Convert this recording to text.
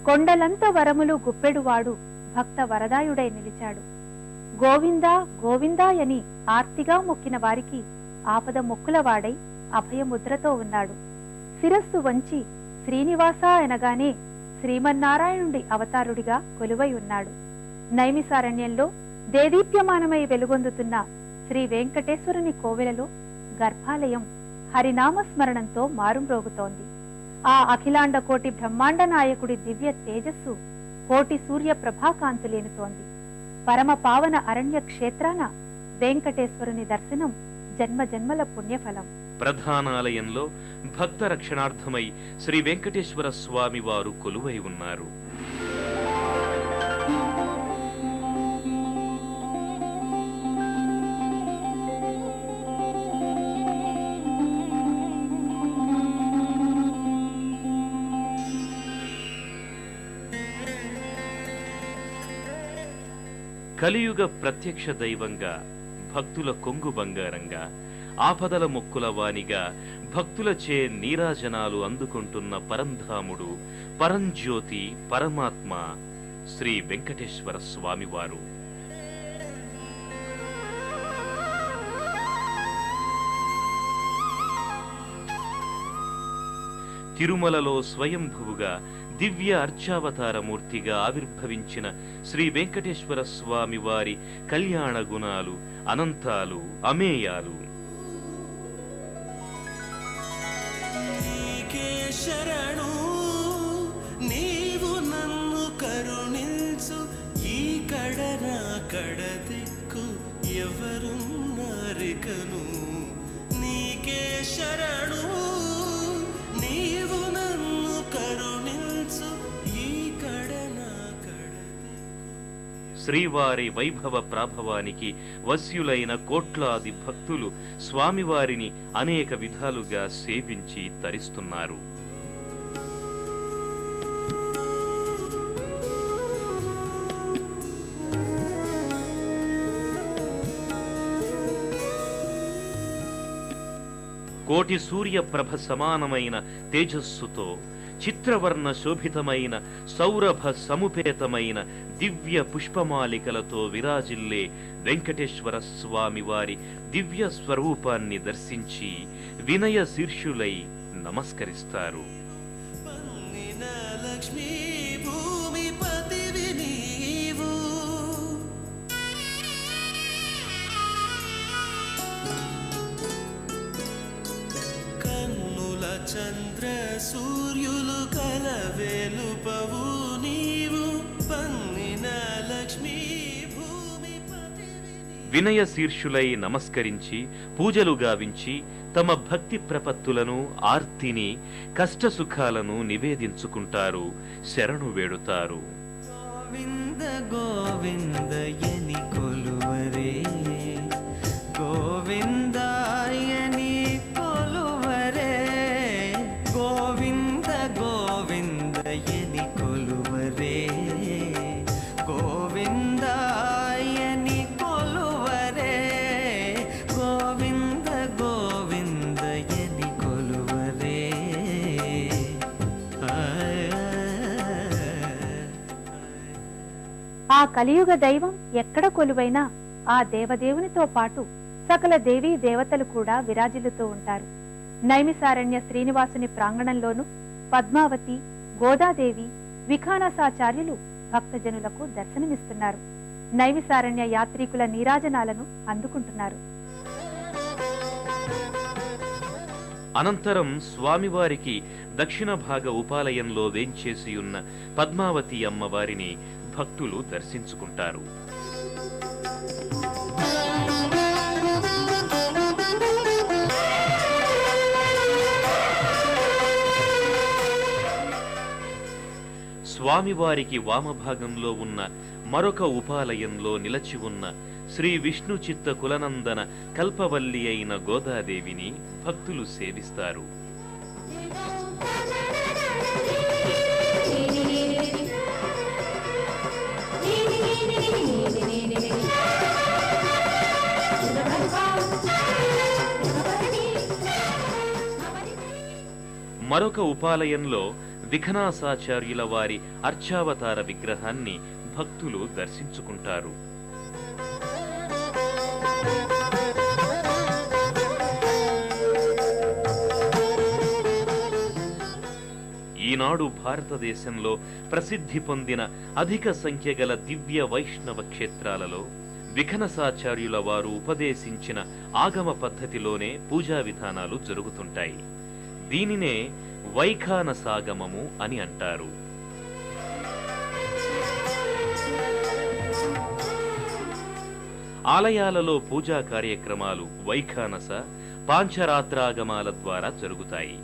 కొండలంత వరములు గుప్పెడువాడు భక్త వరదాయుడై నిలిచాడు. గోవిందా గోవిందాయని ఆర్తిగా మొక్కిన వారికి ఆపద మొక్కులవాడై అభయముద్రతో ఉన్నాడు. శిరస్సు వంచి శ్రీనివాస అనగానే శ్రీమన్నారాయణుడి అవతారుడిగా కొలువై ఉన్నాడు. నైమిసారణ్యంలో దేదీప్యమానమై వెలుగొందుతున్న శ్రీ వెంకటేశ్వరుని కోవెలలో గర్భాలయం హరినామస్మరణంతో మారుమ్రోగుతోంది. ఆ అఖిలాండ కోటి బ్రహ్మాండ నాయకుడి దివ్య తేజస్సు కోటి సూర్య ప్రభాకాంతులేనుతోంది. పరమ పావన అరణ్య క్షేత్రాన వెంకటేశ్వరుని దర్శనం జన్మ జన్మల పుణ్యఫలం. ప్రధానాలయంలో భక్త రక్షణార్థమై శ్రీ వెంకటేశ్వర స్వామి వారు కొలువై ఉన్నారు. కలియుగ ప్రత్యక్ష దైవంగా, భక్తుల కొంగు బంగారంగా, ఆపదల మొక్కుల వానిగా భక్తులచే నీరాజనాలు అందుకుంటున్న పరంధాముడు, పరంజ్యోతి, పరమాత్మ శ్రీ వెంకటేశ్వర స్వామివారు. తిరుమలలో స్వయంభువుగా దివ్య అర్చావతారమూర్తిగా ఆవిర్భవించిన శ్రీ వెంకటేశ్వర స్వామి వారి కళ్యాణ గుణాలు అనంతాలు, అమేయాలు. శరణు నీవు నన్ను కరుణించు, ఈ కడన కడదిక్కు ఎవరున్నారికను. నీకే శరణు నీవు నన్ను కరుణించు, ఈ కడన కడదిక్కు. శ్రీవారి వైభవ ప్రాభవానికి వశ్యులైన కోట్లాది భక్తులు స్వామివారిని అనేక విధాలుగా సేవించి తరిస్తున్నారు. కోటి సూర్య ప్రభ సమానమైన తేజస్సుతో చిత్రవర్ణ శోభితమైన సౌరభ సముపేతమైన దివ్య పుష్పమాలికలతో విరాజిల్లే వెంకటేశ్వర స్వామి వారి దివ్య స్వరూపాన్ని దర్శించి వినయ శీర్షులై నమస్కరిస్తారు. లక్ష్మీ భూమి పతివి నీవు, కన్నుల చంద్ర సూర్యులు కలవేలుపవు నీవు. పన్నిన లక్ష్మీ భూమి పతివి. వినయ శీర్షులై నమస్కరించి పూజలు గావించి తమ భక్తి ప్రపత్తులను, ఆర్తిని, కష్టసుఖాలను నివేదించుకుంటారు, శరణు వేడుతారు. గోవింద గోవిందయని కొలువరే, గోవిందాయని కొలువరే, గోవింద గోవిందయని కొలువరే, గోవిందాయని కొలువరే, గోవింద గోవిందయని కొలువరే. ఆ కలియుగ దైవం ఎక్కడ కొలువైనా ఆ దేవదేవునితో పాటు సకల దేవీ దేవతలు కూడా విరాజిల్లుతూ ఉంటారు. నైమిసారణ్య శ్రీనివాసుని ప్రాంగణంలోనూ పద్మావతి, గోదాదేవి, విఖానసాచార్యులు భక్తజనులకు దర్శనమిస్తున్నారు. నైమిసారణ్య యాత్రికుల నీరాజనాలను అందుకుంటున్నారు. అనంతరం స్వామివారికి దక్షిణ భాగ ఉపాలయంలో వేంచేసియున్న పద్మావతి అమ్మవారిని భక్తులు దర్శించుకుంటారు. స్వామివారికి వామభాగంలో ఉన్న మరొక ఉపాలయంలో నిలచి ఉన్న శ్రీ విష్ణు చిత్త కులనందన కల్పవల్లి అయిన గోదాదేవిని భక్తులు సేవిస్తారు. మరొక ఉపాలయంలో విఘనాసాచార్యుల వారి అర్చావతార విగ్రహాన్ని భక్తులు దర్శించుకుంటారు. ఈనాడు భారతదేశంలో ప్రసిద్ధి పొందిన అధిక సంఖ్య గల దివ్య వైష్ణవ క్షేత్రాలలో విఘనసాచార్యుల వారు ఉపదేశించిన ఆగమ పద్ధతిలోనే పూజా విధానాలు జరుగుతుంటాయి. దీనినే వైఖానసాగమము అని అంటారు. ఆలయాలలో పూజా కార్యక్రమాలు వైఖానస, పాంచరాత్రాగమాల ద్వారా జరుగుతాయి.